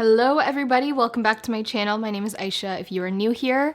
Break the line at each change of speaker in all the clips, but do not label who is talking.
Hello everybody, welcome back to my channel. My name is Aysha if you are new here.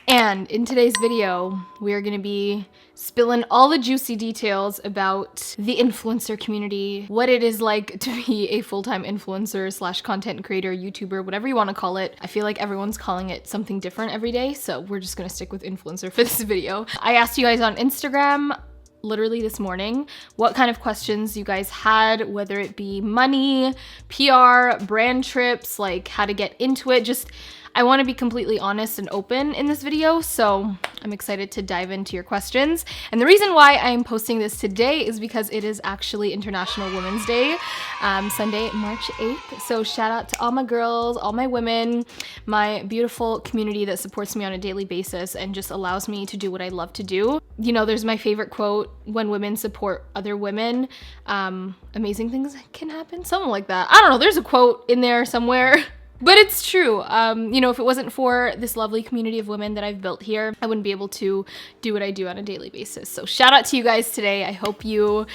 And in today's video, we are gonna be spilling all the juicy details about the influencer community, what it is like to be a full-time influencer slash content creator, YouTuber, whatever you wanna call it. I feel like everyone's calling it something different every day, so we're just gonna stick with influencer for this video. I asked you guys on Instagram literally this morning what kind of questions you guys had, whether it be money, PR, brand trips, like how to get into it. Just I want to be completely honest and open in this video, so I'm excited to dive into your questions. And the reason why I'm posting this today is because it is actually International Women's Day, Sunday, March 8th. So shout out to all my girls, all my women, my beautiful community that supports me on a daily basis and just allows me to do what I love to do. You know, there's my favorite quote, when women support other women, amazing things can happen, something like that. I don't know, there's a quote in there somewhere. But it's true. You know, if it wasn't for this lovely community of women that I've built here, I wouldn't be able to do what I do on a daily basis. So shout out to you guys today. I hope you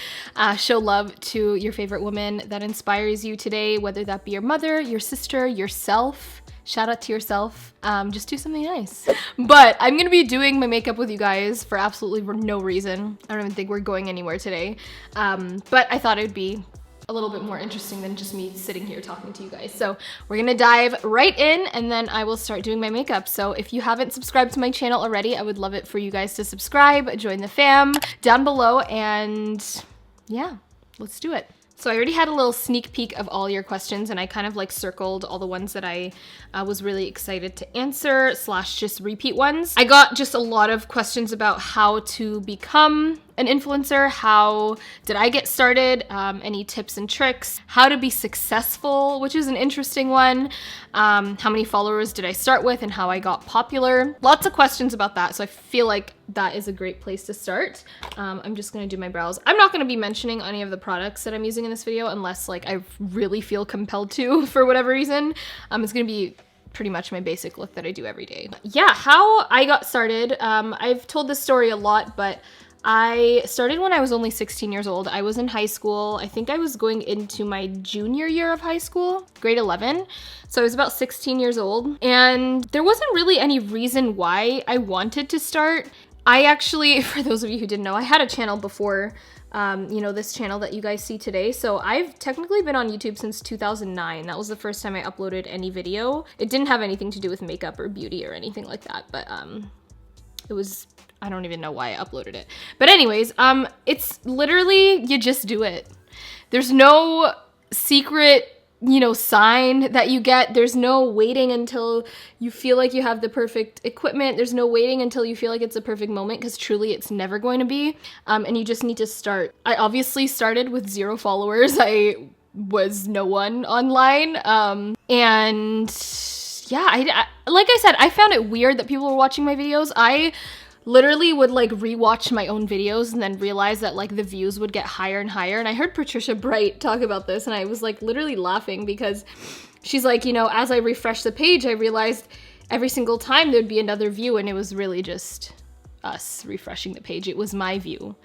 show love to your favorite woman that inspires you today, whether that be your mother, your sister, yourself. Shout out to yourself. Just do something nice. But I'm gonna be doing my makeup with you guys for absolutely no reason. I don't even think we're going anywhere today. But I thought it would be a little bit more interesting than just me sitting here talking to you guys. So we're gonna dive right in and then I will start doing my makeup. So if you haven't subscribed to my channel already, I would love it for you guys to subscribe, join the fam down below, and yeah, let's do it. So I already had a little sneak peek of all your questions and I kind of like circled all the ones that I was really excited to answer slash just repeat ones. I got just a lot of questions about how to become an influencer, how did I get started, any tips and tricks, how to be successful, which is an interesting one, how many followers did I start with and how I got popular. Lots of questions about that, so I feel like that is a great place to start. I'm just gonna do my brows. I'm not gonna be mentioning any of the products that I'm using in this video unless like I really feel compelled to for whatever reason. It's gonna be pretty much my basic look that I do every day. Yeah, how I got started, I've told this story a lot, but I started when I was only 16 years old. I was in high school. I think I was going into my junior year of high school, grade 11. So I was about 16 years old. And there wasn't really any reason why I wanted to start. I actually, for those of you who didn't know, I had a channel before, you know, this channel that you guys see today. So I've technically been on YouTube since 2009. That was the first time I uploaded any video. It didn't have anything to do with makeup or beauty or anything like that, but it was, I don't even know why I uploaded it. But anyways, it's literally, you just do it. There's no secret, you know, sign that you get. There's no waiting until you feel like you have the perfect equipment. There's no waiting until you feel like it's a perfect moment, because truly it's never going to be. And you just need to start. I obviously started with 0 followers. I was no one online. And yeah, like I said, I found it weird that people were watching my videos. I literally would like rewatch my own videos and then realize that like the views would get higher and higher. And I heard Patricia Bright talk about this and I was like literally laughing because she's like, you know, as I refreshed the page, I realized every single time there'd be another view and it was really just us refreshing the page. It was my view.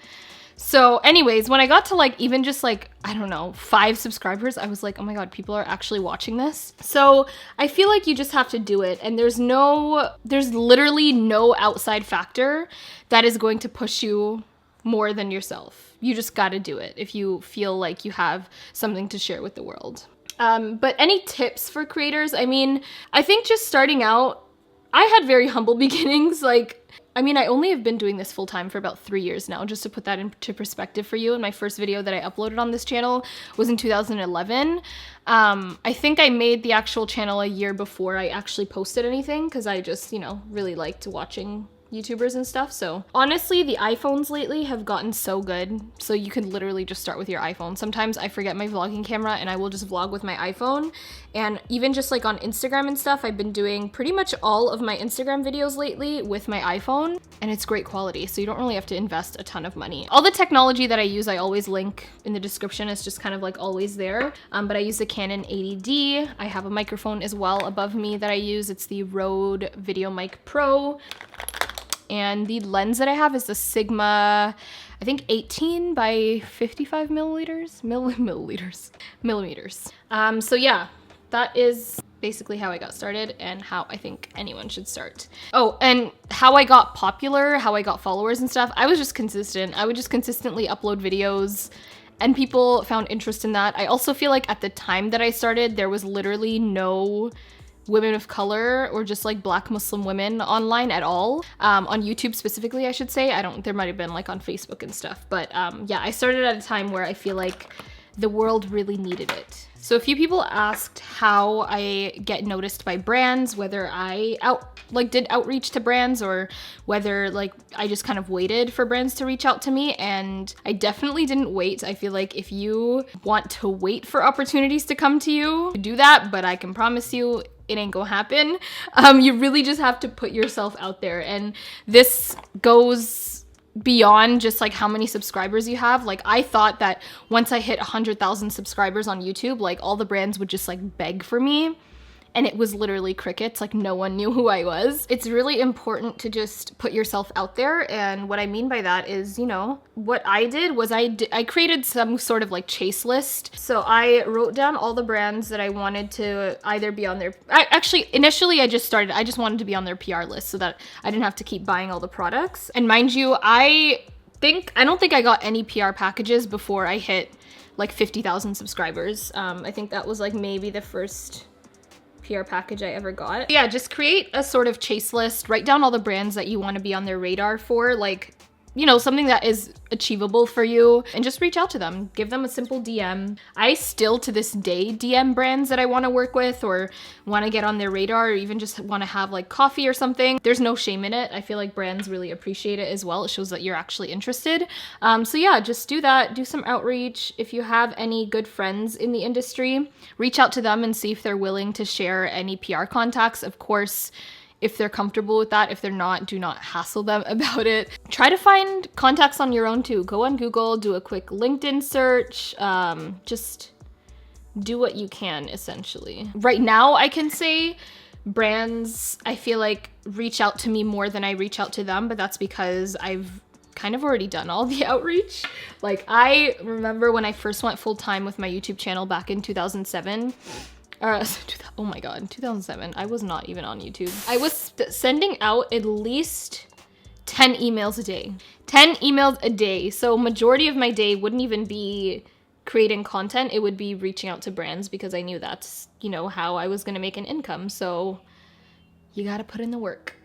So anyways, when I got to like even just like, I don't know, 5 subscribers, I was like, oh my God, people are actually watching this. So I feel like you just have to do it. And there's literally no outside factor that is going to push you more than yourself. You just got to do it if you feel like you have something to share with the world. But any tips for creators? I mean, I think just starting out, I had very humble beginnings. I mean, I only have been doing this full time for about 3 years now, just to put that into perspective for you. And my first video that I uploaded on this channel was in 2011. I think I made the actual channel a year before I actually posted anything because I just, you know, really liked watching YouTubers and stuff. So honestly, the iPhones lately have gotten so good. So you can literally just start with your iPhone. Sometimes I forget my vlogging camera and I will just vlog with my iPhone. And even just like on Instagram and stuff, I've been doing pretty much all of my Instagram videos lately with my iPhone, and it's great quality. So you don't really have to invest a ton of money. All the technology that I use, I always link in the description. It's just kind of like always there. But I use the Canon 80D. I have a microphone as well above me that I use. It's the Rode VideoMic Pro. And the lens that I have is the Sigma, I think 18 by 55 millimeters. So yeah, that is basically how I got started and how I think anyone should start. Oh, and how I got popular, how I got followers and stuff. I was just consistent. I would just consistently upload videos and people found interest in that. I also feel like at the time that I started, there was literally no women of color or just like Black Muslim women online at all. On YouTube specifically, I should say. There might have been like on Facebook and stuff. But yeah, I started at a time where I feel like the world really needed it. So a few people asked how I get noticed by brands, whether I did outreach to brands or whether like I just kind of waited for brands to reach out to me, and I definitely didn't wait. I feel like if you want to wait for opportunities to come to you, do that, but I can promise you it ain't gonna happen. You really just have to put yourself out there, and this goes beyond just like how many subscribers you have. Like I thought that once I hit 100,000 subscribers on YouTube, like all the brands would just like beg for me. And it was literally crickets, like no one knew who I was. It's really important to just put yourself out there. And what I mean by that is, you know, what I did was I created some sort of like chase list. So I wrote down all the brands that I wanted to either be on their, initially I just wanted to be on their PR list so that I didn't have to keep buying all the products. And mind you, I don't think I got any PR packages before I hit like 50,000 subscribers. I think that was like maybe the first PR package I ever got. Yeah, just create a sort of chase list, write down all the brands that you want to be on their radar for, like, you know, something that is achievable for you, and just reach out to them. Give them a simple DM. I still to this day DM brands that I want to work with or want to get on their radar, or even just want to have like coffee or something. There's no shame in it. I feel like brands really appreciate it as well. It shows that you're actually interested. So yeah, just do that. Do some outreach. If you have any good friends in the industry, reach out to them and see if they're willing to share any PR contacts. Of course, if they're comfortable with that. If they're not, do not hassle them about it. Try to find contacts on your own too. Go on Google, do a quick LinkedIn search, just do what you can essentially. Right now I can say brands, I feel like, reach out to me more than I reach out to them, but that's because I've kind of already done all the outreach. Like I remember when I first went full-time with my YouTube channel back in 2007, oh my god, 2007, I was not even on YouTube. I was sending out at least 10 emails a day. 10 emails a day. So majority of my day wouldn't even be creating content. It would be reaching out to brands because I knew that's, you know, how I was gonna make an income. So you gotta put in the work.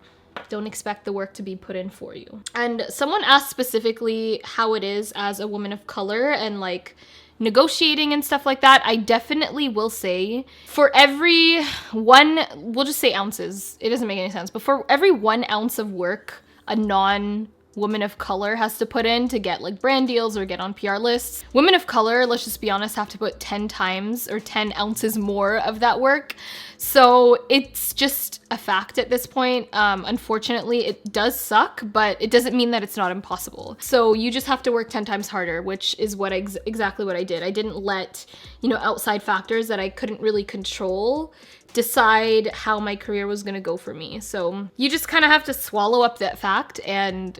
Don't expect the work to be put in for you. And someone asked specifically how it is as a woman of color and like negotiating and stuff like that. I definitely will say for every we'll just say ounces, it doesn't make any sense, but for every 1 ounce of work a non-woman of color has to put in to get like brand deals or get on PR lists, women of color, let's just be honest, have to put 10 times or 10 ounces more of that work. So it's just a fact at this point. Unfortunately, it does suck, but it doesn't mean that it's not impossible. So you just have to work 10 times harder, which is what exactly what I did. I didn't let, you know, outside factors that I couldn't really control decide how my career was gonna go for me. So you just kind of have to swallow up that fact and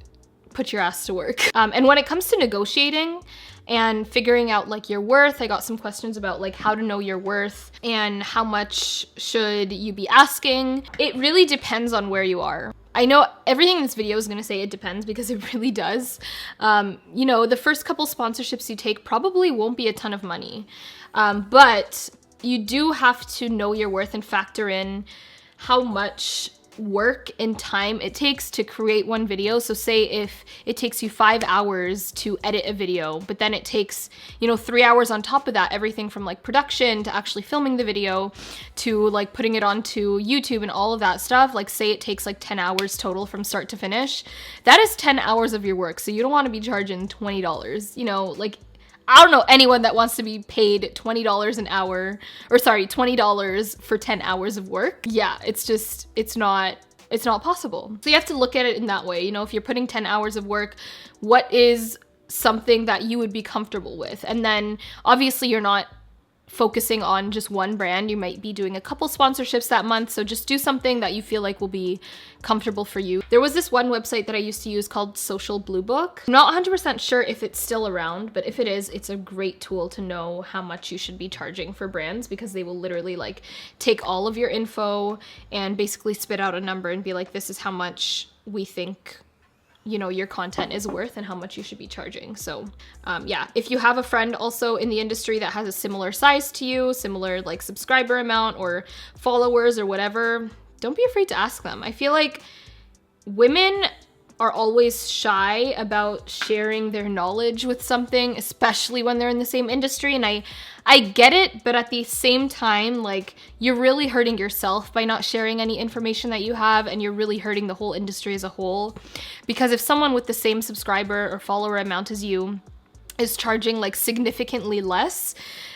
put your ass to work. And when it comes to negotiating and figuring out like your worth, I got some questions about like how to know your worth and how much should you be asking. It really depends on where you are. I know everything in this video is gonna say it depends because it really does. You know, the first couple sponsorships you take probably won't be a ton of money, but you do have to know your worth and factor in how much work and time it takes to create one video. So say if it takes you 5 hours to edit a video, but then it takes, you know, 3 hours on top of that, everything from like production to actually filming the video to like putting it onto YouTube and all of that stuff. Like say it takes like 10 hours total from start to finish. That is 10 hours of your work. So you don't want to be charging $20, you know, like I don't know anyone that wants to be paid $20 an hour, or sorry, $20 for 10 hours of work. Yeah, it's just, it's not possible. So you have to look at it in that way. You know, if you're putting 10 hours of work, what is something that you would be comfortable with? And then obviously you're not focusing on just one brand. You might be doing a couple sponsorships that month. So just do something that you feel like will be comfortable for you. There was this one website that I used to use called Social Blue Book. I'm not 100% sure if it's still around, but if it is, it's a great tool to know how much you should be charging for brands, because they will literally like take all of your info and basically spit out a number and be like, this is how much we think, you know, your content is worth and how much you should be charging. So yeah, if you have a friend also in the industry that has a similar size to you, similar like subscriber amount or followers or whatever, don't be afraid to ask them. I feel like women are always shy about sharing their knowledge with something, especially when they're in the same industry. And I get it, but at the same time, like, you're really hurting yourself by not sharing any information that you have, and you're really hurting the whole industry as a whole. Because if someone with the same subscriber or follower amount as you is charging like significantly less,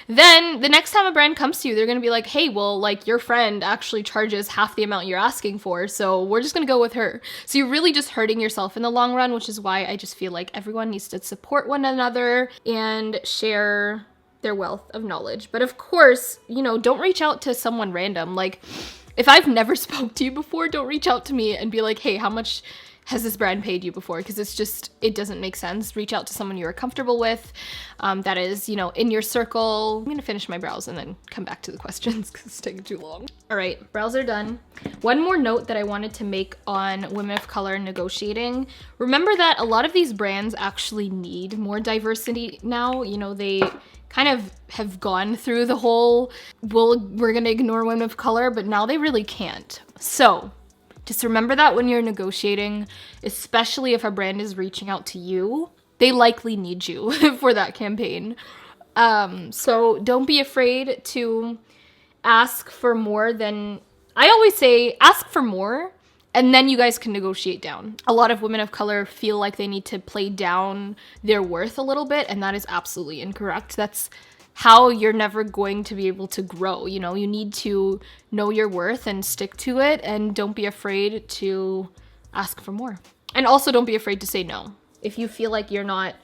then the next time a brand comes to you, they're gonna be like, hey, well, like, your friend actually charges half the amount you're asking for, so we're just gonna go with her. So you're really just hurting yourself in the long run, which is why I just feel like everyone needs to support one another and share their wealth of knowledge. But of course, you know, don't reach out to someone random. Like, if I've never spoke to you before, don't reach out to me and be like, hey, how much has this brand paid you before? Because it's just, it doesn't make sense. Reach out to someone you're comfortable with, that is, you know, in your circle. I'm gonna finish my brows and then come back to the questions because it's taking too long. All right, brows are done. One more note that I wanted to make on women of color negotiating. Remember that a lot of these brands actually need more diversity now. You know, they kind of have gone through the whole, we're gonna ignore women of color, but now they really can't. So just remember that when you're negotiating, especially if a brand is reaching out to you, they likely need you for that campaign. So don't be afraid to ask for more than, I always say, ask for more, and then you guys can negotiate down. A lot of women of color feel like they need to play down their worth a little bit, and that is absolutely incorrect. That's how you're never going to be able to grow. You know, you need to know your worth and stick to it, and don't be afraid to ask for more. And also don't be afraid to say no. If you feel like you're not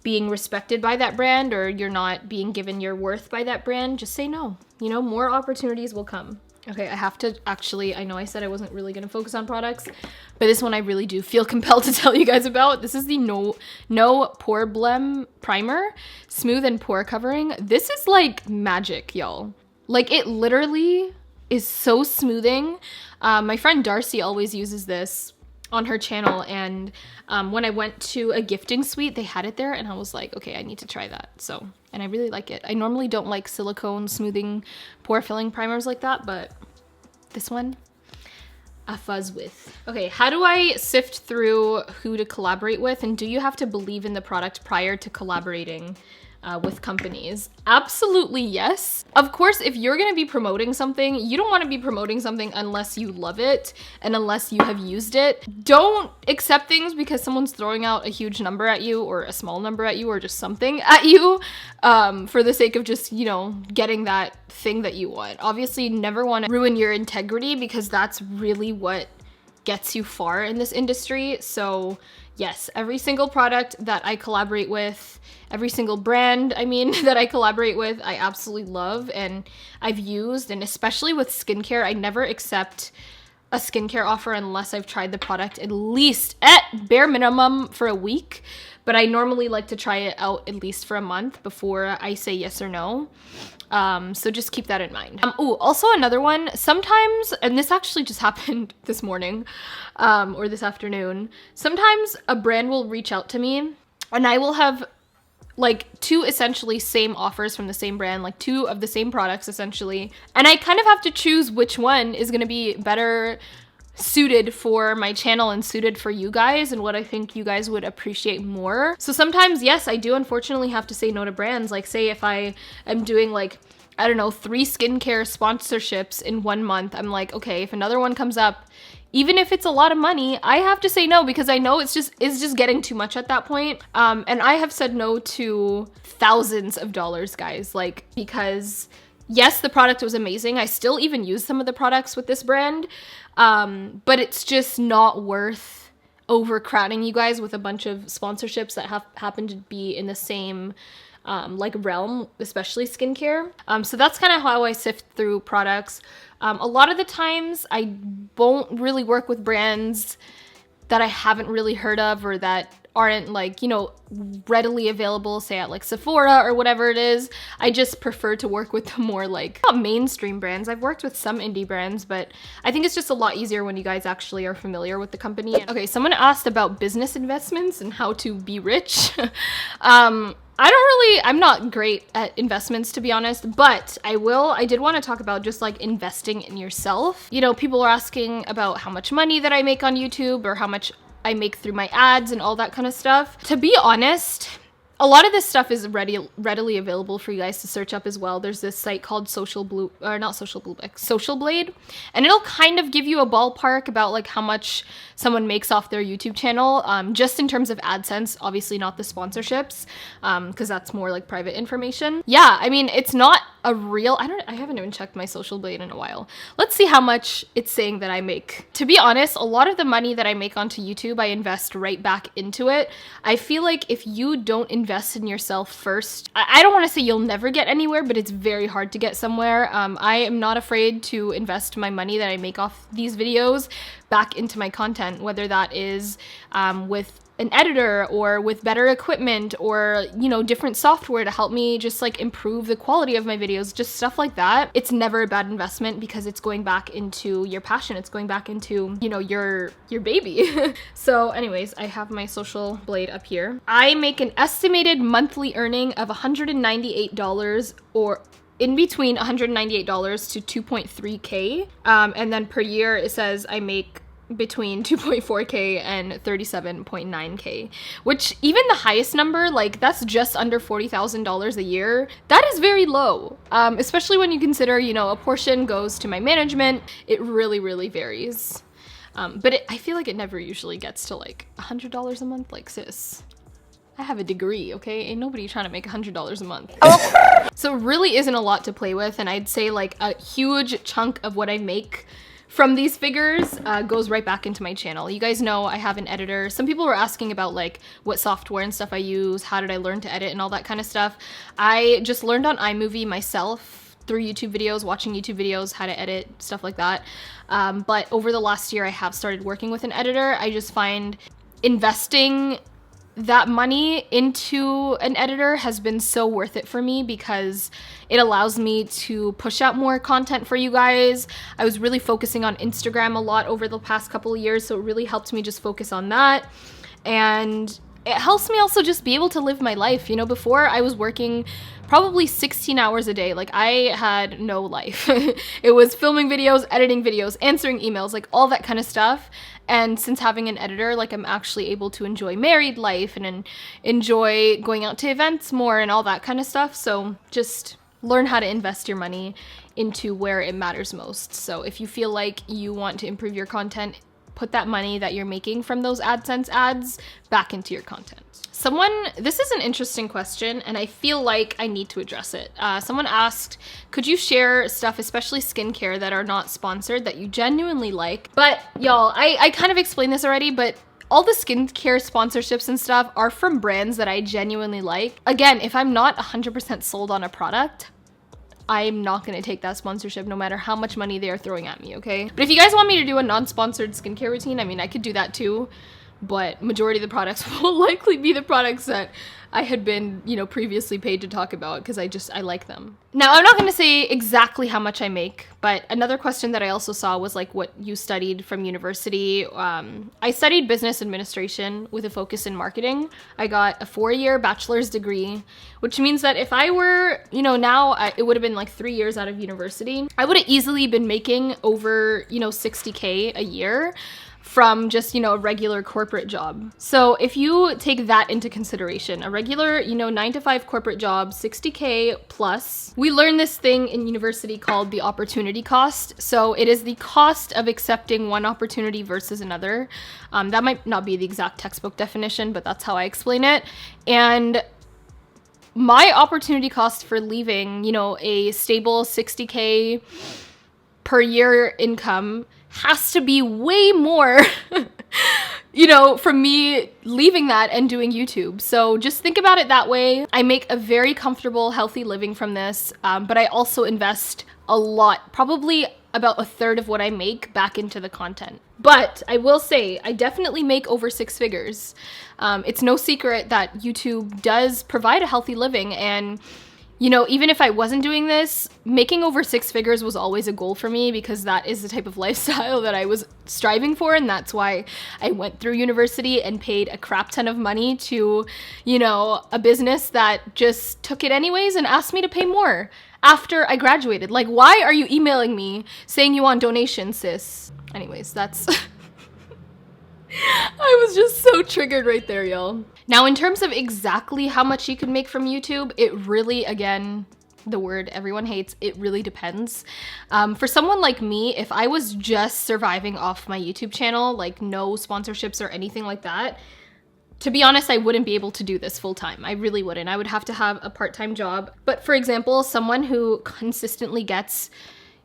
being respected by that brand, or you're not being given your worth by that brand, just say no. You know, more opportunities will come. Okay, I have to actually, I know I said I wasn't really gonna focus on products, but this one I really do feel compelled to tell you guys about. This is the No Pore Blem Primer, Smooth and Pore Covering. This is like magic, y'all. Like, it literally is so smoothing. My friend Darcy always uses this on her channel, and when I went to a gifting suite, they had it there, and I was like, okay, I need to try that. So, and I really like it. I normally don't like silicone smoothing pore filling primers like that, but this one, a fuzz with. Okay, how do I sift through who to collaborate with, and do you have to believe in the product prior to collaborating with companies? Absolutely yes. Of course, if you're gonna be promoting something, you don't wanna be promoting something unless you love it and unless you have used it. Don't accept things because someone's throwing out a huge number at you, or a small number at you, or just something at you, for the sake of just, you know, getting that thing that you want. Obviously, you never wanna ruin your integrity, because that's really what gets you far in this industry. So yes, every single product that I collaborate with, every single brand, I mean, that I collaborate with, I absolutely love and I've used. And especially with skincare, I never accept a skincare offer unless I've tried the product at least, at bare minimum, for a week. But I normally like to try it out at least for a month before I say yes or no. So just keep that in mind. Oh, also another one, sometimes, and this actually just happened this morning, or this afternoon, sometimes a brand will reach out to me and I will have like two essentially same offers from the same brand, like two of the same products essentially. And I kind of have to choose which one is gonna be better suited for my channel and suited for you guys and what I think you guys would appreciate more. So sometimes, yes, I do unfortunately have to say no to brands. Like, say if I am doing like, I don't know, 3 skincare sponsorships in 1 month, I'm like, okay, if another one comes up, even if it's a lot of money, I have to say no, because I know it's just getting too much at that point. And I have said no to thousands of dollars, guys, like, because yes, the product was amazing. I still even use some of the products with this brand, but it's just not worth overcrowding you guys with a bunch of sponsorships that happen to be in the same like realm, especially skincare. So that's kind of how I sift through products. A lot of the times I won't really work with brands that I haven't really heard of or that aren't like, you know, readily available, say at like Sephora or whatever it is. I just prefer to work with the more like not mainstream brands. I've worked with some indie brands, but I think it's just a lot easier when you guys actually are familiar with the company. Okay, someone asked about business investments and how to be rich. I'm not great at investments, to be honest, but I did want to talk about just like investing in yourself. You know, people are asking about how much money that I make on YouTube or how much I make through my ads and all that kind of stuff. To be honest, a lot of this stuff is readily available for you guys to search up as well. There's this site called Social Blade, and it'll kind of give you a ballpark about like how much someone makes off their YouTube channel, just in terms of AdSense, obviously not the sponsorships, because that's more like private information. Yeah, I mean, it's not a real, I haven't even checked my Social Blade in a while. Let's see how much it's saying that I make. To be honest, a lot of the money that I make onto YouTube, I invest right back into it. I feel like if you don't invest in yourself first, I don't want to say you'll never get anywhere, but it's very hard to get somewhere. I am not afraid to invest my money that I make off these videos back into my content, whether that is with an editor or with better equipment or, you know, different software to help me just like improve the quality of my videos, just stuff like that. It's never a bad investment because it's going back into your passion. It's going back into, you know, your baby. So anyways, I have my Social Blade up here. I make an estimated monthly earning of $198 or in between $198 to 2.3K. And then per year, it says I make between 2.4K and 37.9K, which even the highest number, like that's just under $40,000 a year. That is very low, especially when you consider, you know, a portion goes to my management. It really, really varies. But I feel like it never usually gets to like $100 a month. Like, sis, I have a degree, okay? Ain't nobody trying to make $100 a month. So it really isn't a lot to play with, and I'd say like a huge chunk of what I make from these figures goes right back into my channel. You guys know I have an editor. Some people were asking about like what software and stuff I use, how did I learn to edit and all that kind of stuff. I just learned on iMovie myself through YouTube videos, watching YouTube videos, how to edit, stuff like that. But over the last year, I have started working with an editor. I just find investing that money into an editor has been so worth it for me because it allows me to push out more content for you guys. I was really focusing on Instagram a lot over the past couple of years, so it really helped me just focus on that. And it helps me also just be able to live my life. You know, before I was working probably 16 hours a day. Like I had no life. It was filming videos, editing videos, answering emails, like all that kind of stuff. And since having an editor, like I'm actually able to enjoy married life and enjoy going out to events more and all that kind of stuff. So just learn how to invest your money into where it matters most. So if you feel like you want to improve your content, put that money that you're making from those AdSense ads back into your content. This is an interesting question, and I feel like I need to address it. Someone asked, could you share stuff, especially skincare, that are not sponsored that you genuinely like? But y'all, I kind of explained this already, but all the skincare sponsorships and stuff are from brands that I genuinely like. Again, if I'm not 100% sold on a product, I'm not going to take that sponsorship no matter how much money they are throwing at me, okay? But if you guys want me to do a non-sponsored skincare routine, I mean, I could do that too. But majority of the products will likely be the products that I had been, you know, previously paid to talk about because I like them. Now, I'm not going to say exactly how much I make, but another question that I also saw was like what you studied from university. I studied business administration with a focus in marketing. I got a 4-year bachelor's degree, which means that if I were, you know, now it would have been like 3 years out of university. I would have easily been making over, you know, 60K a year from just, you know, a regular corporate job. So if you take that into consideration, a regular, you know, 9-to-5 corporate job, 60K plus, we learn this thing in university called the opportunity cost. So it is the cost of accepting one opportunity versus another. That might not be the exact textbook definition, but that's how I explain it. And my opportunity cost for leaving, you know, a stable 60K per year income has to be way more you know, from me leaving that and doing YouTube. So just think about it that way. I make a very comfortable, healthy living from this, but I also invest a lot, probably about a third of what I make back into the content. But I will say, I definitely make over 6 figures. It's no secret that YouTube does provide a healthy living, and you know, even if I wasn't doing this, making over 6 figures was always a goal for me, because that is the type of lifestyle that I was striving for, and that's why I went through university and paid a crap ton of money to, you know, a business that just took it anyways and asked me to pay more after I graduated. Like, why are you emailing me saying you want donations, sis? Anyways, that's... I was just so triggered right there, y'all. Now, in terms of exactly how much you can make from YouTube, it really, again, the word everyone hates, it really depends. For someone like me, if I was just surviving off my YouTube channel, like no sponsorships or anything like that, to be honest, I wouldn't be able to do this full time. I really wouldn't. I would have to have a part-time job. But for example, someone who consistently gets,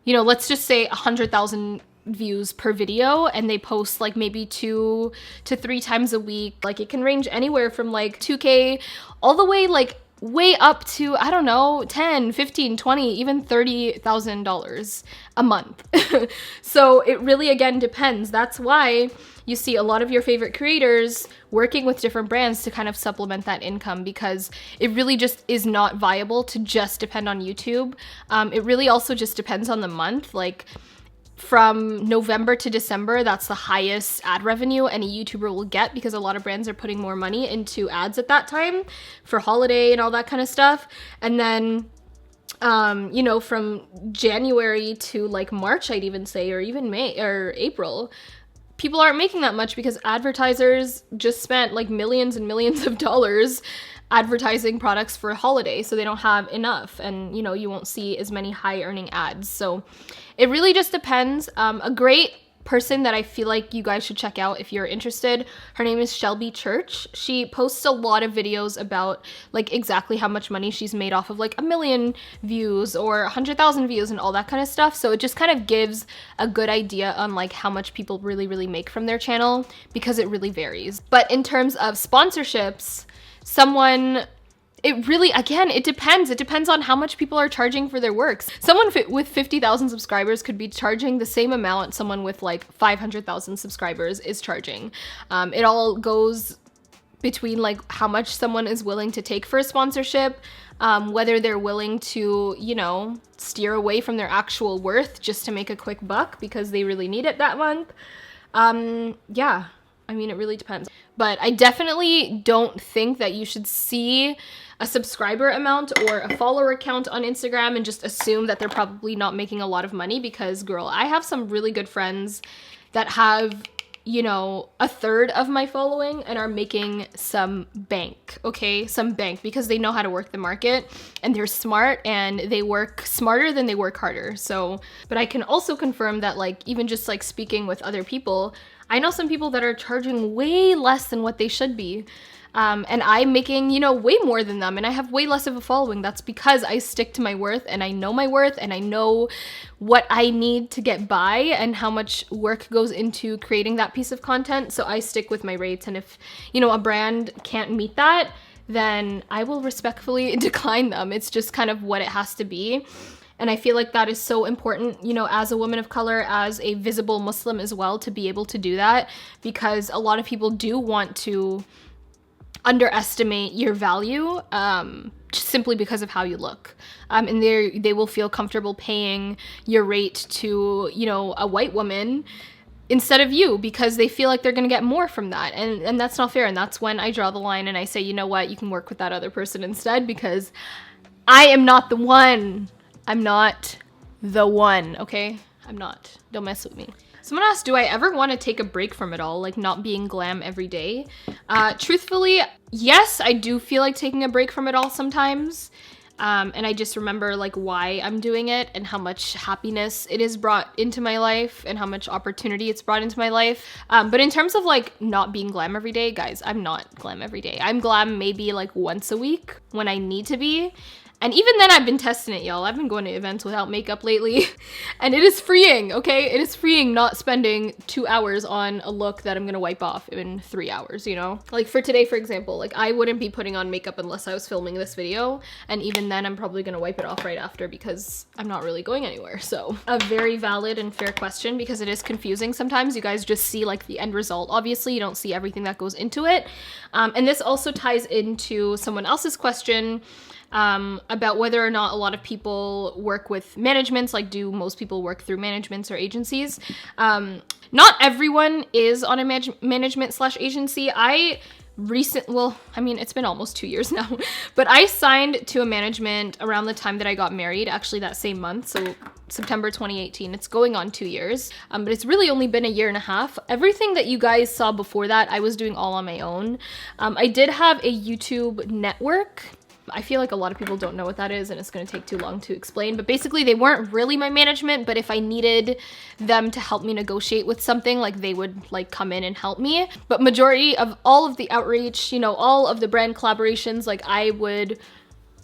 you know, let's just say 100,000 views per video, and they post like maybe 2 to 3 times a week. Like, it can range anywhere from like 2K all the way like way up to, I don't know, 10, 15, 20, even $30,000 a month. So it really, again, depends. That's why you see a lot of your favorite creators working with different brands to kind of supplement that income, because it really just is not viable to just depend on YouTube. It really also just depends on the month. Like, from November to December, that's the highest ad revenue any YouTuber will get, because a lot of brands are putting more money into ads at that time for holiday and all that kind of stuff. And then, you know, from January to like March, I'd even say, or even May or April, people aren't making that much because advertisers just spent like millions and millions of dollars advertising products for a holiday, so they don't have enough, and you know, you won't see as many high earning ads. So it really just depends. A great person that I feel like you guys should check out if you're interested, her name is Shelby Church. She posts a lot of videos about like exactly how much money she's made off of like 1 million views or 100,000 views and all that kind of stuff. So it just kind of gives a good idea on like how much people really make from their channel, because it really varies. But in terms of sponsorships, someone, it really, again, it depends. It depends on how much people are charging for their works. Someone with 50,000 subscribers could be charging the same amount someone with like 500,000 subscribers is charging. It all goes between like how much someone is willing to take for a sponsorship, whether they're willing to, you know, steer away from their actual worth just to make a quick buck because they really need it that month. Yeah. I mean, it really depends. But I definitely don't think that you should see a subscriber amount or a follower count on Instagram and just assume that they're probably not making a lot of money, because girl, I have some really good friends that have, you know, a third of my following and are making some bank, okay? Some bank, because they know how to work the market and they're smart and they work smarter than they work harder. So, but I can also confirm that like, even just like speaking with other people, I know some people that are charging way less than what they should be. And I'm making, you know, way more than them, and I have way less of a following. That's because I stick to my worth, and I know my worth, and I know what I need to get by and how much work goes into creating that piece of content. So I stick with my rates, and if, you know, a brand can't meet that, then I will respectfully decline them. It's just kind of what it has to be. And I feel like that is so important, you know, as a woman of color, as a visible Muslim as well, to be able to do that, because a lot of people do want to underestimate your value simply because of how you look. And they will feel comfortable paying your rate to, you know, a white woman instead of you, because they feel like they're going to get more from that. And that's not fair. And that's when I draw the line and I say, you know what, you can work with that other person instead, because I am not the one. I'm not the one, okay? I'm not. Don't mess with me. Someone asked, do I ever want to take a break from it all, like not being glam every day? Truthfully, yes, I do feel like taking a break from it all sometimes. And I just remember like why I'm doing it and how much happiness it has brought into my life and how much opportunity it's brought into my life. But in terms of like not being glam every day, guys, I'm not glam every day. I'm glam maybe like once a week when I need to be. And even then I've been testing it, y'all. I've been going to events without makeup lately and it is freeing, okay? It is freeing not spending 2 hours on a look that I'm gonna wipe off in 3 hours, you know? Like for today, for example, like I wouldn't be putting on makeup unless I was filming this video. And even then I'm probably gonna wipe it off right after because I'm not really going anywhere. So a very valid and fair question because it is confusing sometimes. You guys just see like the end result. Obviously you don't see everything that goes into it. And this also ties into someone else's question about whether or not a lot of people work with managements. Like, do most people work through managements or agencies? Not everyone is on a management/agency. Well, I mean, it's been almost 2 years now, but I signed to a management around the time that I got married, actually that same month. So September 2018, it's going on 2 years, but it's really only been a year and a half. Everything that you guys saw before that, I was doing all on my own. I did have a YouTube network. I feel like a lot of people don't know what that is and it's going to take too long to explain, but basically they weren't really my management, but if I needed them to help me negotiate with something, like they would like come in and help me. But majority of all of the outreach, you know, all of the brand collaborations, like I would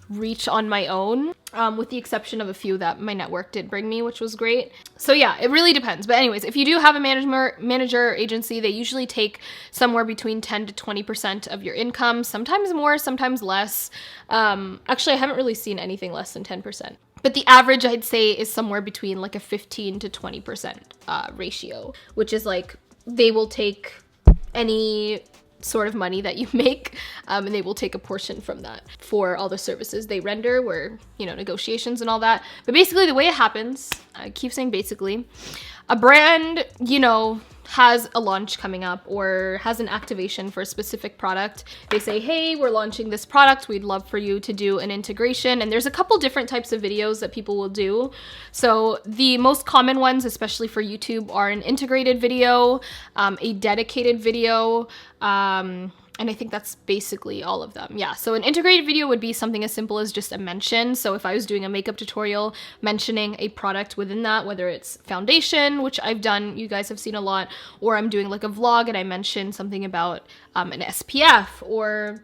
reach on my own, with the exception of a few that my network did bring me, which was great. So yeah, it really depends. But anyways, if you do have a manager agency, they usually take somewhere between 10 to 20% of your income, sometimes more, sometimes less. Actually, I haven't really seen anything less than 10%. But the average, I'd say, is somewhere between like a 15 to 20% ratio, which is like they will take any sort of money that you make, and they will take a portion from that for all the services they render, where, you know, negotiations and all that. But basically the way it happens, I keep saying basically, a brand, you know, has a launch coming up or has an activation for a specific product. They say, hey, we're launching this product. We'd love for you to do an integration. And there's a couple different types of videos that people will do. So the most common ones, especially for YouTube, are an integrated video, a dedicated video, and I think that's basically all of them. Yeah, so an integrated video would be something as simple as just a mention. So if I was doing a makeup tutorial, mentioning a product within that, whether it's foundation, which I've done, you guys have seen a lot, or I'm doing like a vlog and I mention something about an SPF, or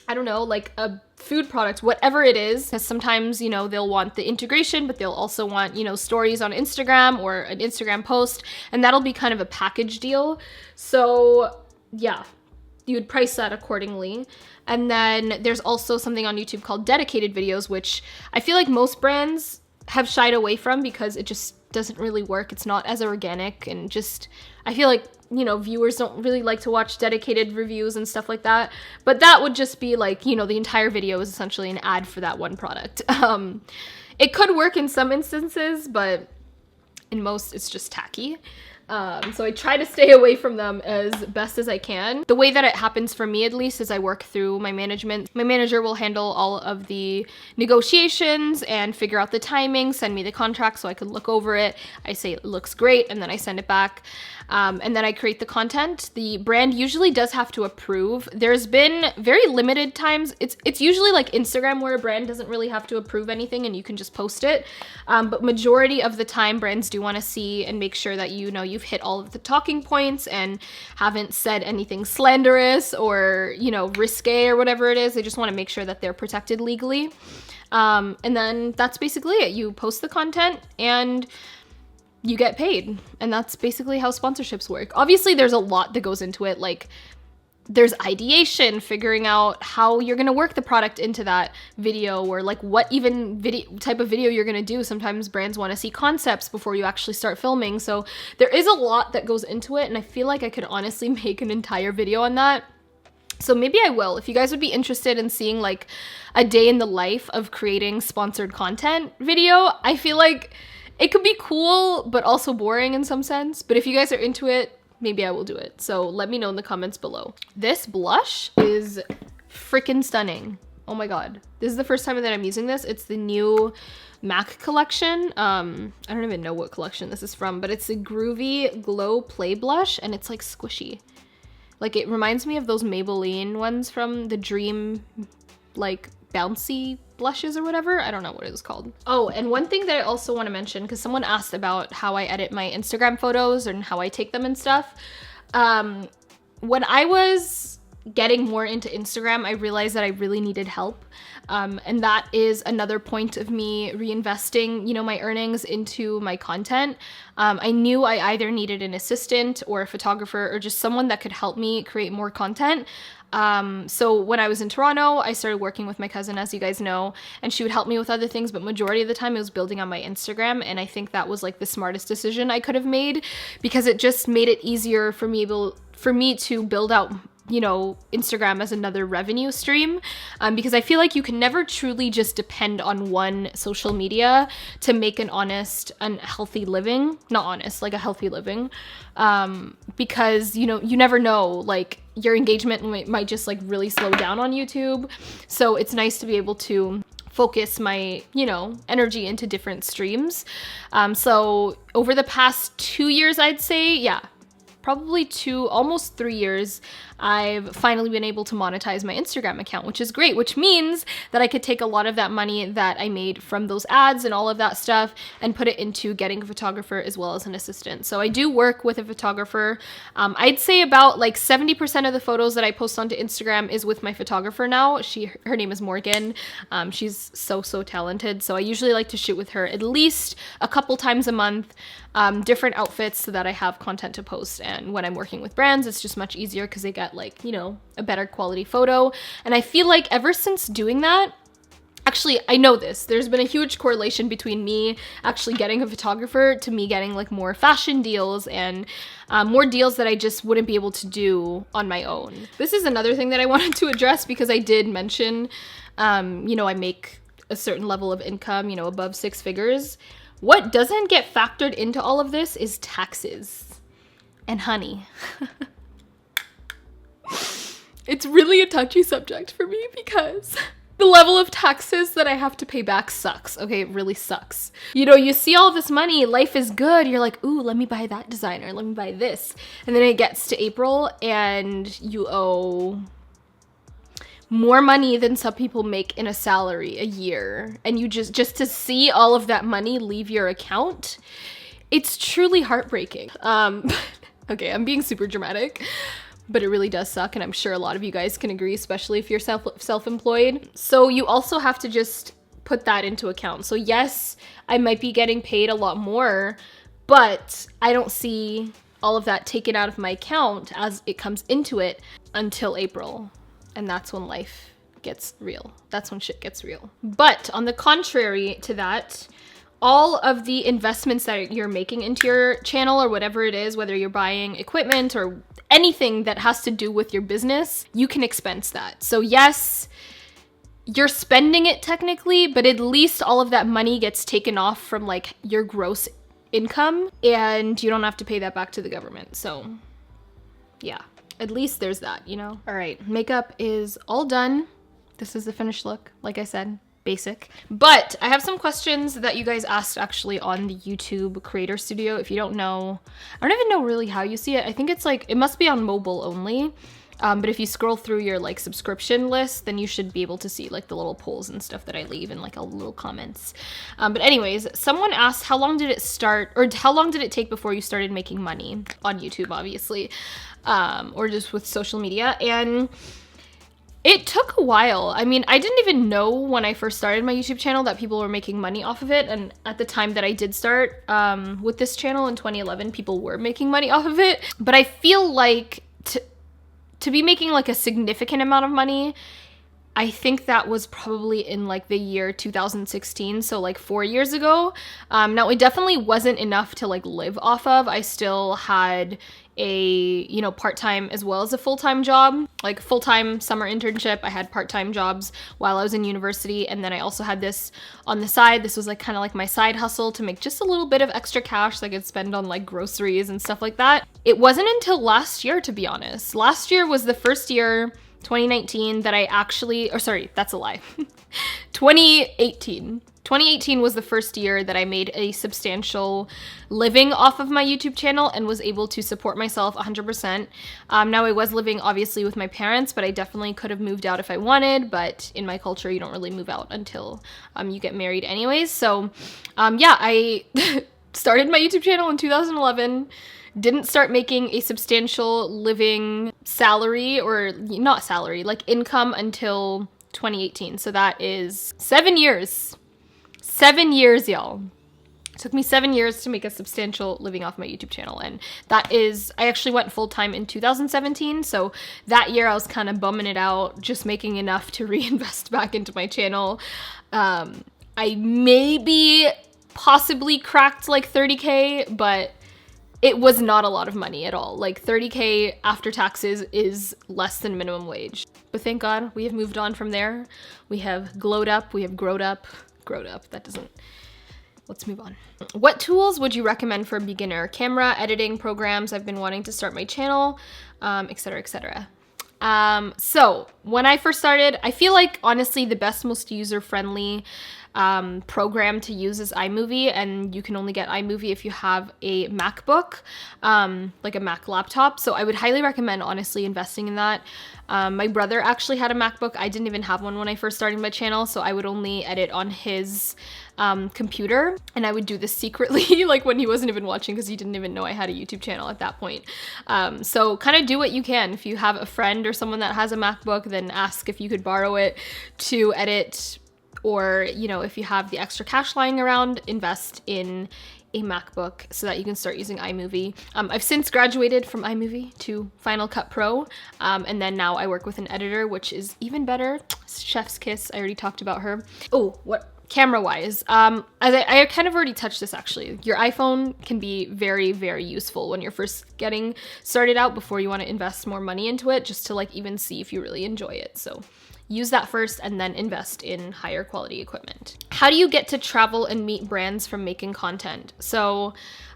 I don't know, like a food product, whatever it is. Because sometimes, you know, they'll want the integration, but they'll also want, you know, stories on Instagram or an Instagram post, and that'll be kind of a package deal. So yeah, you would price that accordingly. And then there's also something on YouTube called dedicated videos, which I feel like most brands have shied away from because it just doesn't really work. It's not as organic, and just, I feel like, you know, viewers don't really like to watch dedicated reviews and stuff like that. But that would just be like, you know, the entire video is essentially an ad for that one product. It could work in some instances, but in most it's just tacky. So I try to stay away from them as best as I can. The way that it happens for me, at least, is I work through my management. My manager will handle all of the negotiations and figure out the timing, send me the contract so I can look over it. I say it looks great, and then I send it back. And then I create the content. The brand usually does have to approve. There's been very limited times. It's usually like Instagram where a brand doesn't really have to approve anything and you can just post it. But majority of the time, brands do want to see and make sure that, you know, you've hit all of the talking points and haven't said anything slanderous or, you know, risque or whatever it is. They just want to make sure that they're protected legally. And then that's basically it. You post the content and you get paid. And that's basically how sponsorships work. Obviously, there's a lot that goes into it. Like, there's ideation, figuring out how you're gonna work the product into that video, or like what even type of video you're gonna do. Sometimes brands wanna see concepts before you actually start filming. So there is a lot that goes into it, and I feel like I could honestly make an entire video on that. So maybe I will. If you guys would be interested in seeing like a day in the life of creating sponsored content video, I feel like it could be cool, but also boring in some sense. But if you guys are into it, maybe I will do it. So let me know in the comments below. This blush is freaking stunning. Oh my God. This is the first time that I'm using this. It's the new MAC collection. I don't even know what collection this is from, but it's a Groovy Glow Play Blush, and it's like squishy. Like, it reminds me of those Maybelline ones from the Dream, like, bouncy blushes or whatever. I don't know what it is called. Oh, and one thing that I also want to mention, because someone asked about how I edit my Instagram photos and how I take them and stuff. When I was getting more into Instagram, I realized that I really needed help. And that is another point of me reinvesting, you know, my earnings into my content. I knew I either needed an assistant or a photographer or just someone that could help me create more content. So when I was in Toronto, I started working with my cousin, as you guys know, and she would help me with other things, but majority of the time it was building on my Instagram. And I think that was like the smartest decision I could have made, because it just made it easier for me to build out, you know, Instagram as another revenue stream, because I feel like you can never truly just depend on one social media to make an honest and healthy living. Not honest, like a healthy living, because, you know, you never know, like your engagement might just like really slow down on YouTube. So it's nice to be able to focus my, you know, energy into different streams. So over the past 2 years, I'd say, yeah, probably almost 3 years, I've finally been able to monetize my Instagram account, which is great, which means that I could take a lot of that money that I made from those ads and all of that stuff and put it into getting a photographer as well as an assistant. So I do work with a photographer. I'd say about like 70% of the photos that I post onto Instagram is with my photographer now. Her name is Morgan. She's so talented. So I usually like to shoot with her at least a couple times a month, different outfits, so that I have content to post. And when I'm working with brands, it's just much easier because they get, like, you know, a better quality photo. And I feel like ever since doing that, actually, I know this, there's been a huge correlation between me actually getting a photographer to me getting like more fashion deals and more deals that I just wouldn't be able to do on my own. This is another thing that I wanted to address, because I did mention, you know, I make a certain level of income, you know, above 6 figures. What doesn't get factored into all of this is taxes. And honey, it's really a touchy subject for me, because the level of taxes that I have to pay back sucks. Okay, it really sucks. You know, you see all this money, life is good. You're like, ooh, let me buy that designer, let me buy this. And then it gets to April and you owe more money than some people make in a salary a year. And you just to see all of that money leave your account, it's truly heartbreaking. Okay, I'm being super dramatic, but it really does suck, and I'm sure a lot of you guys can agree, especially if you're self-employed. So you also have to just put that into account. So yes, I might be getting paid a lot more, but I don't see all of that taken out of my account as it comes into it until April. And that's when life gets real. That's when shit gets real. But on the contrary to that, all of the investments that you're making into your channel or whatever it is, whether you're buying equipment or anything that has to do with your business, you can expense that. So yes, you're spending it technically, but at least all of that money gets taken off from like your gross income, and you don't have to pay that back to the government. So yeah, at least there's that, you know? All right, makeup is all done. This is the finished look, like I said. Basic. But I have some questions that you guys asked actually on the YouTube Creator Studio. If you don't know, I don't even know really how you see it. I think it's like, it must be on mobile only. But if you scroll through your like subscription list, then you should be able to see like the little polls and stuff that I leave and like all the little comments. But anyways, someone asked, how long did it start, or how long did it take before you started making money on YouTube, obviously, or just with social media? And it took a while. I mean, I didn't even know when I first started my YouTube channel that people were making money off of it. And at the time that I did start with this channel in 2011, people were making money off of it. But I feel like to be making like a significant amount of money, I think that was probably in like the year 2016, so like 4 years ago. Now it definitely wasn't enough to like live off of. I still had a, you know, part-time as well as a full-time job, like full-time summer internship. I had part-time jobs while I was in university, and then I also had this on the side. This was like kind of like my side hustle to make just a little bit of extra cash that I could spend on like groceries and stuff like that. It wasn't until last year, to be honest. Last year was the first year, 2019, that I actually, or sorry, that's a lie. 2018. 2018 was the first year that I made a substantial living off of my YouTube channel and was able to support myself 100%. Now I was living obviously with my parents, but I definitely could have moved out if I wanted, but in my culture, you don't really move out until you get married anyways. So yeah, I started my YouTube channel in 2011, didn't start making a substantial living salary, or not salary, like income, until 2018. So that is 7 years. 7 years, y'all. It took me 7 years to make a substantial living off my YouTube channel, and that is, I actually went full-time in 2017, so that year I was kind of bumming it out, just making enough to reinvest back into my channel. I maybe possibly cracked like 30K, but it was not a lot of money at all. Like 30K after taxes is less than minimum wage. But thank God we have moved on from there. We have glowed up, we have growed up, that doesn't, let's move on. What tools would you recommend for a beginner? Camera, editing, programs, I've been wanting to start my channel, etc., etc. So when I first started, I feel like honestly the best, most user-friendly program to use is iMovie, and you can only get iMovie if you have a MacBook, like a Mac laptop. So I would highly recommend honestly investing in that. My brother actually had a MacBook. I didn't even have one when I first started my channel, so I would only edit on his computer, and I would do this secretly, like when he wasn't even watching, because he didn't even know I had a YouTube channel at that point. So kind of do what you can. If you have a friend or someone that has a MacBook, then ask if you could borrow it to edit, or, you know, if you have the extra cash lying around, invest in a MacBook so that you can start using iMovie. I've since graduated from iMovie to Final Cut Pro, and then now I work with an editor, which is even better. Chef's kiss, I already talked about her. Oh, what? Camera-wise, as I kind of already touched this actually, your iPhone can be very, very useful when you're first getting started out, before you want to invest more money into it, just to like even see if you really enjoy it. So use that first and then invest in higher quality equipment. How do you get to travel and meet brands from making content? So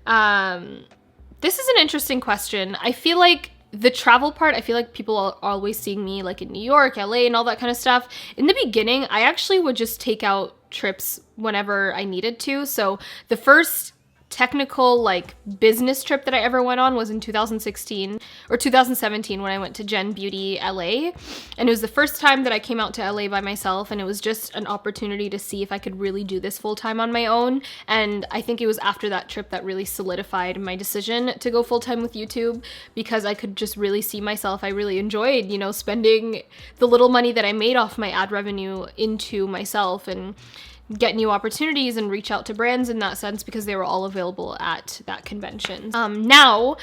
this is an interesting question. I feel like the travel part, I feel like people are always seeing me like in New York, LA, and all that kind of stuff. In the beginning, I actually would just take out trips whenever I needed to. So the first technical like business trip that I ever went on was in 2016 or 2017 when I went to Gen Beauty LA, and it was the first time that I came out to LA by myself, and it was just an opportunity to see if I could really do this full-time on my own. And I think it was after that trip that really solidified my decision to go full-time with YouTube, because I could just really see myself. I really enjoyed, you know, spending the little money that I made off my ad revenue into myself and get new opportunities and reach out to brands in that sense, because they were all available at that convention. Now,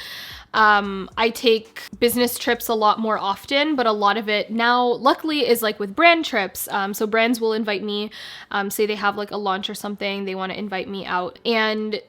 I take business trips a lot more often, but a lot of it now, luckily, is like with brand trips. So brands will invite me, say they have like a launch or something, they want to invite me out, and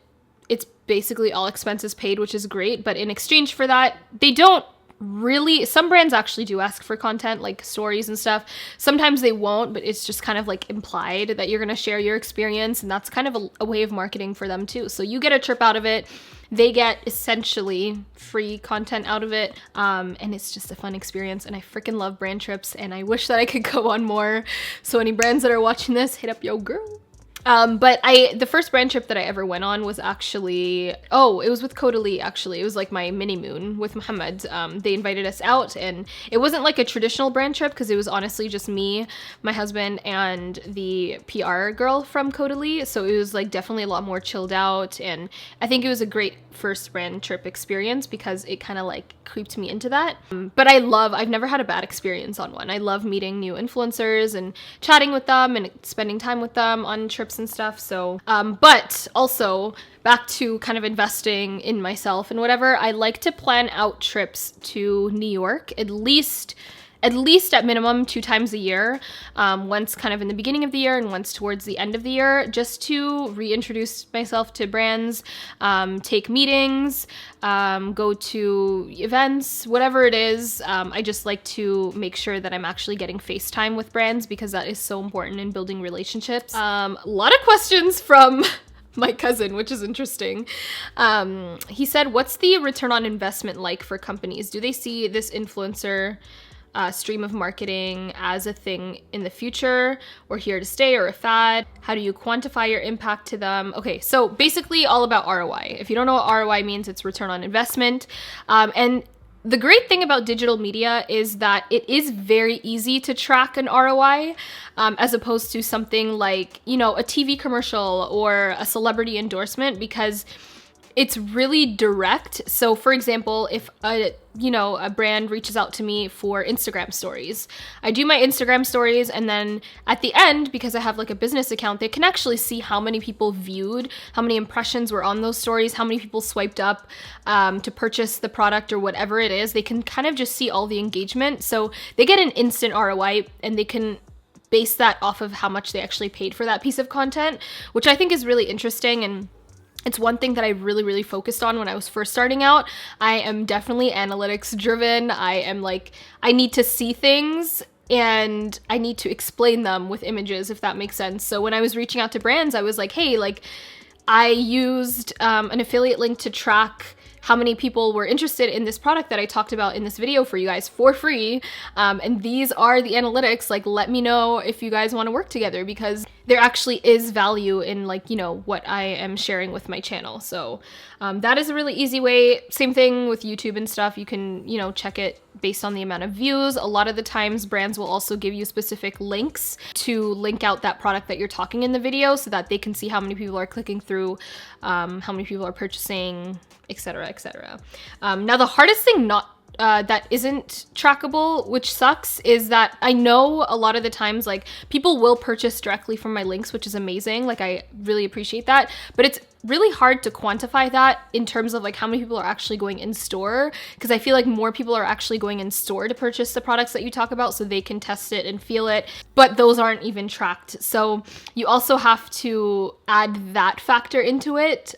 it's basically all expenses paid, which is great. But in exchange for that, they don't really, some brands actually do ask for content, like stories and stuff. Sometimes they won't, but it's just kind of like implied that you're going to share your experience, and that's kind of a way of marketing for them too. So you get a trip out of it, they get essentially free content out of it, and it's just a fun experience. And I freaking love brand trips, and I wish that I could go on more. So any brands that are watching this, hit up yo girl. But the first brand trip that I ever went on was actually, it was with Caudalie actually. It was like my mini moon with Muhammad. They invited us out, and it wasn't like a traditional brand trip, because it was honestly just me, my husband, and the PR girl from Caudalie. So it was like definitely a lot more chilled out, and I think it was a great first brand trip experience because it kind of like creeped me into that. But I've never had a bad experience on one. I love meeting new influencers and chatting with them and spending time with them on trips and stuff. So, but also back to kind of investing in myself and whatever, I like to plan out trips to New York at least at minimum 2 times a year, once kind of in the beginning of the year and once towards the end of the year, just to reintroduce myself to brands, take meetings, go to events, whatever it is. I just like to make sure that I'm actually getting FaceTime with brands, because that is so important in building relationships. A lot of questions from my cousin, which is interesting. He said, what's the return on investment like for companies? Do they see this influencer stream of marketing as a thing in the future, or here to stay, or a fad? How do you quantify your impact to them? Okay, so basically all about ROI. If you don't know what ROI means, it's return on investment. And the great thing about digital media is that it is very easy to track an ROI, as opposed to something like, you know, a TV commercial or a celebrity endorsement, because It's really direct. So for example, if a brand reaches out to me for Instagram stories, I do my Instagram stories, and then at the end, because I have like a business account, they can actually see how many people viewed, how many impressions were on those stories, how many people swiped up to purchase the product or whatever it is. They can kind of just see all the engagement. So they get an instant ROI, and they can base that off of how much they actually paid for that piece of content, which I think is really interesting. And it's one thing that I really, really focused on when I was first starting out. I am definitely analytics driven. I need to see things and I need to explain them with images, if that makes sense. So when I was reaching out to brands, I was like, hey, like I used an affiliate link to track how many people were interested in this product that I talked about in this video for you guys for free. And these are the analytics. Like, let me know if you guys want to work together, because there actually is value in what I am sharing with my channel. So that is a really easy way. Same thing with YouTube and stuff. You can, check it based on the amount of views. A lot of the times brands will also give you specific links to link out that product that you're talking in the video so that they can see how many people are clicking through, how many people are purchasing, etc., etc. Now the hardest thing that isn't trackable, which sucks, is that I know a lot of the times like people will purchase directly from my links, which is amazing. Like I really appreciate that, but it's really hard to quantify that in terms of like how many people are actually going in store, because I feel like more people are actually going in store to purchase the products that you talk about so they can test it and feel it, but those aren't even tracked. So you also have to add that factor into it.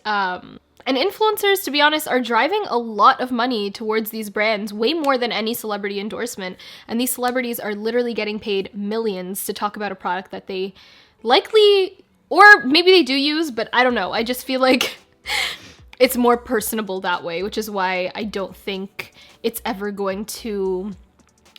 And influencers, to be honest, are driving a lot of money towards these brands, way more than any celebrity endorsement. And these celebrities are literally getting paid millions to talk about a product that they likely, or maybe they do use, but I don't know. I just feel like it's more personable that way, which is why I don't think it's ever going to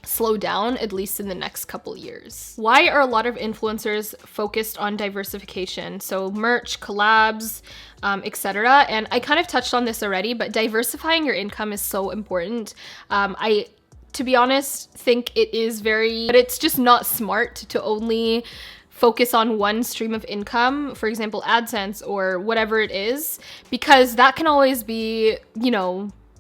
slow down, at least in the next couple years. Why are a lot of influencers focused on diversification? So merch, collabs, etc. And I kind of touched on this already, but diversifying your income is so important. I, to be honest, think it is but it's just not smart to only focus on one stream of income, for example, AdSense or whatever it is, because that can always be,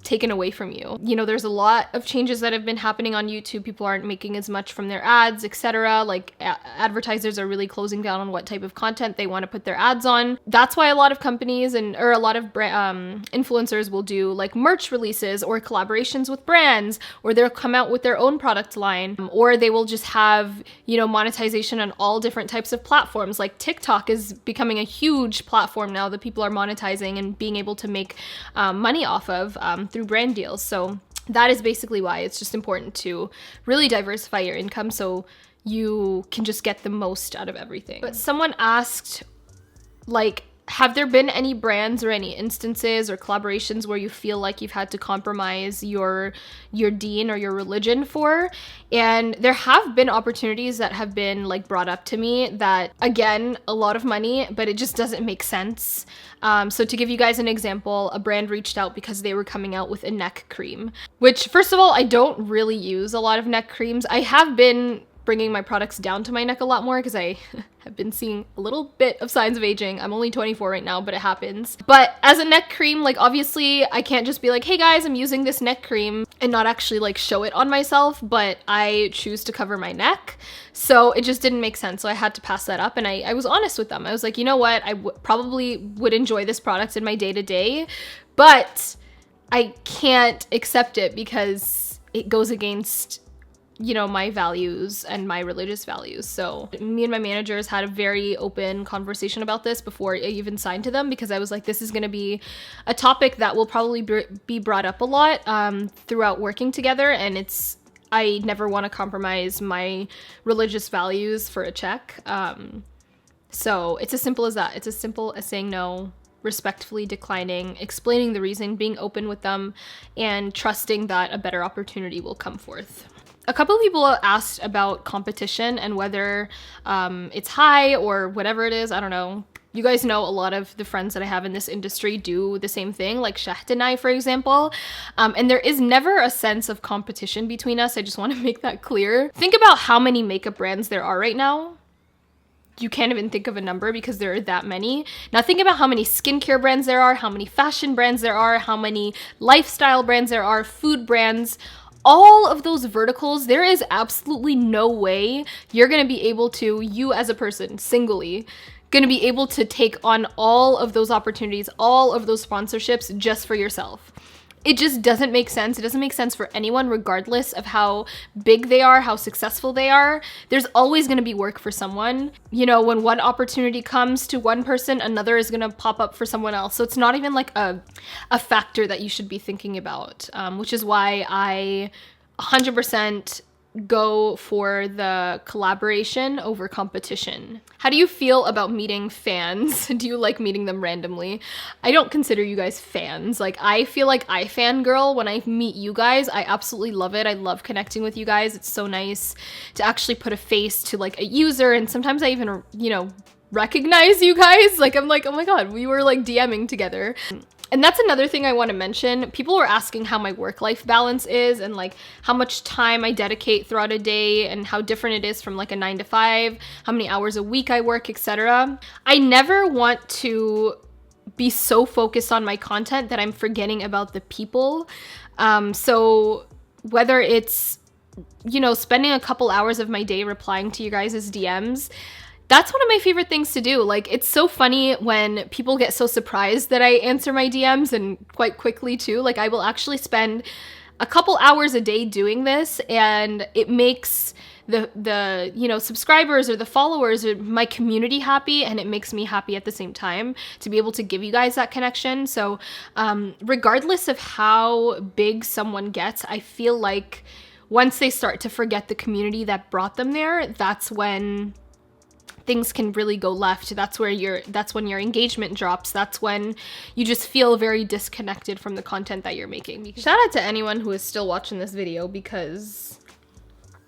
taken away from you. There's a lot of changes that have been happening on YouTube. People aren't making as much from their ads, etc. Like advertisers are really closing down on what type of content they want to put their ads on. That's why a lot of companies or a lot of influencers will do like merch releases or collaborations with brands, or they'll come out with their own product line, or they will just have, monetization on all different types of platforms. Like TikTok is becoming a huge platform now that people are monetizing and being able to make money off of through brand deals. So that is basically why it's just important to really diversify your income so you can just get the most out of everything. But someone asked, like, have there been any brands or any instances or collaborations where you feel like you've had to compromise your deen or your religion for? And there have been opportunities that have been like brought up to me that, again, a lot of money, but it just doesn't make sense. So to give you guys an example, a brand reached out because they were coming out with a neck cream, which, first of all, I don't really use a lot of neck creams. I have been bringing my products down to my neck a lot more because I have been seeing a little bit of signs of aging. I'm only 24 right now, but it happens. But as a neck cream, like obviously I can't just be like, hey guys, I'm using this neck cream and not actually like show it on myself, but I choose to cover my neck. So it just didn't make sense. So I had to pass that up, and I was honest with them. I was like, you know what? I probably would enjoy this product in my day-to-day, but I can't accept it because it goes against my values and my religious values. So me and my managers had a very open conversation about this before I even signed to them, because I was like, this is going to be a topic that will probably be brought up a lot throughout working together, and I never want to compromise my religious values for a check. So it's as simple as that. It's as simple as saying no, respectfully declining, explaining the reason, being open with them, and trusting that a better opportunity will come forth. A couple of people asked about competition and whether it's high or whatever it is. I don't know. You guys know a lot of the friends that I have in this industry do the same thing, like Shaht and I, for example. And there is never a sense of competition between us. I just want to make that clear. Think about how many makeup brands there are right now. you can't even think of a number because there are that many. Now think about how many skincare brands there are, how many fashion brands there are, how many lifestyle brands there are, food brands, all of those verticals. There is absolutely no way you're gonna be able to, you as a person, singly, gonna be able to take on all of those opportunities, all of those sponsorships just for yourself. It just doesn't make sense. It doesn't make sense for anyone, regardless of how big they are, how successful they are. There's always gonna be work for someone. You know, when one opportunity comes to one person, another is gonna pop up for someone else. So it's not even like a factor that you should be thinking about, which is why I 100% go for the collaboration over competition. How do you feel about meeting fans? Do you like meeting them randomly? I don't consider you guys fans. Like, I feel like I fangirl when I meet you guys. I absolutely love it. I love connecting with you guys. It's so nice to actually put a face to like a user, and sometimes I even, you know, recognize you guys. Like, I'm like, oh my god, we were like DMing together. And that's another thing I want to mention. People were asking how my work-life balance is and like how much time I dedicate throughout a day and how different it is from like a 9 to 5, how many hours a week I work, etc. I never want to be so focused on my content that I'm forgetting about the people. So whether it's, you know, spending a couple hours of my day replying to you guys' DMs, that's one of my favorite things to do. Like, it's so funny when people get so surprised that I answer my DMs, and quite quickly too. Like, I will actually spend a couple hours a day doing this, and it makes the you know, subscribers or the followers or my community happy, and it makes me happy at the same time to be able to give you guys that connection. So regardless of how big someone gets, I feel like once they start to forget the community that brought them there, that's when things can really go left. That's when your engagement drops. That's when you just feel very disconnected from the content that you're making. Shout out to anyone who is still watching this video, because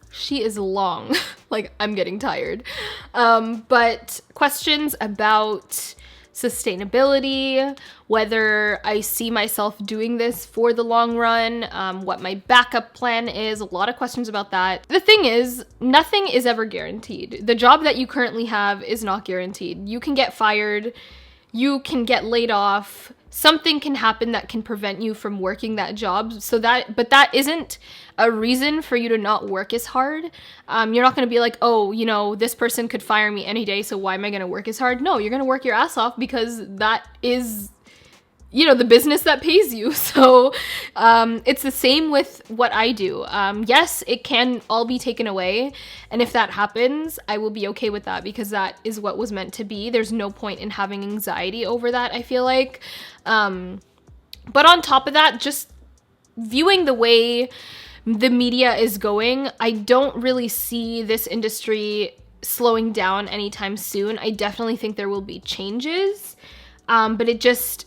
she is long. Like, I'm getting tired. But questions about sustainability, whether I see myself doing this for the long run, what my backup plan is, a lot of questions about that. The thing is, nothing is ever guaranteed. The job that you currently have is not guaranteed. You can get fired, you can get laid off, something can happen that can prevent you from working that job. But that isn't a reason for you to not work as hard. You're not going to be like, oh, you know, this person could fire me any day, so why am I going to work as hard? No, you're going to work your ass off because that is, you know, the business that pays you. So it's the same with what I do. Yes, it can all be taken away. And if that happens, I will be okay with that, because that is what was meant to be. There's no point in having anxiety over that, I feel like. But on top of that, just viewing the way the media is going, I don't really see this industry slowing down anytime soon. I definitely think there will be changes, but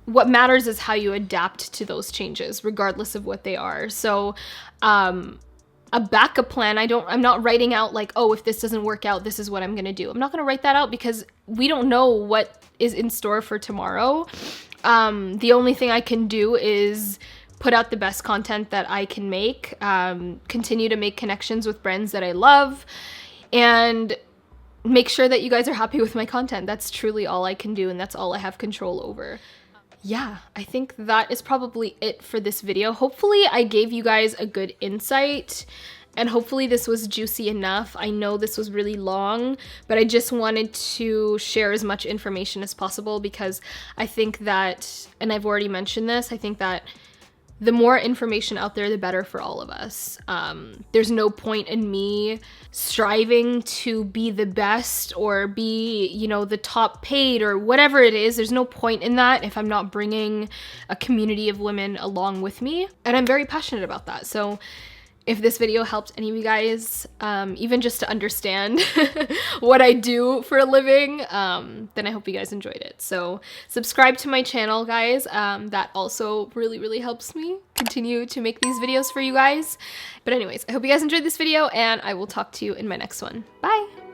what matters is how you adapt to those changes, regardless of what they are. So a backup plan, I'm not writing out like, oh, if this doesn't work out, this is what I'm gonna do. I'm not gonna write that out because we don't know what is in store for tomorrow. The only thing I can do is put out the best content that I can make, continue to make connections with brands that I love, and make sure that you guys are happy with my content. That's truly all I can do, and that's all I have control over. Yeah, I think that is probably it for this video. Hopefully I gave you guys a good insight, and hopefully this was juicy enough. I know this was really long, but I just wanted to share as much information as possible, because I think that, and I've already mentioned this, I think that the more information out there, the better for all of us. There's no point in me striving to be the best or be, you know, the top paid or whatever it is. There's no point in that if I'm not bringing a community of women along with me. And I'm very passionate about that. So if this video helped any of you guys, even just to understand what I do for a living, then I hope you guys enjoyed it. So subscribe to my channel, guys. That also really, really helps me continue to make these videos for you guys. But anyways, I hope you guys enjoyed this video, and I will talk to you in my next one. Bye!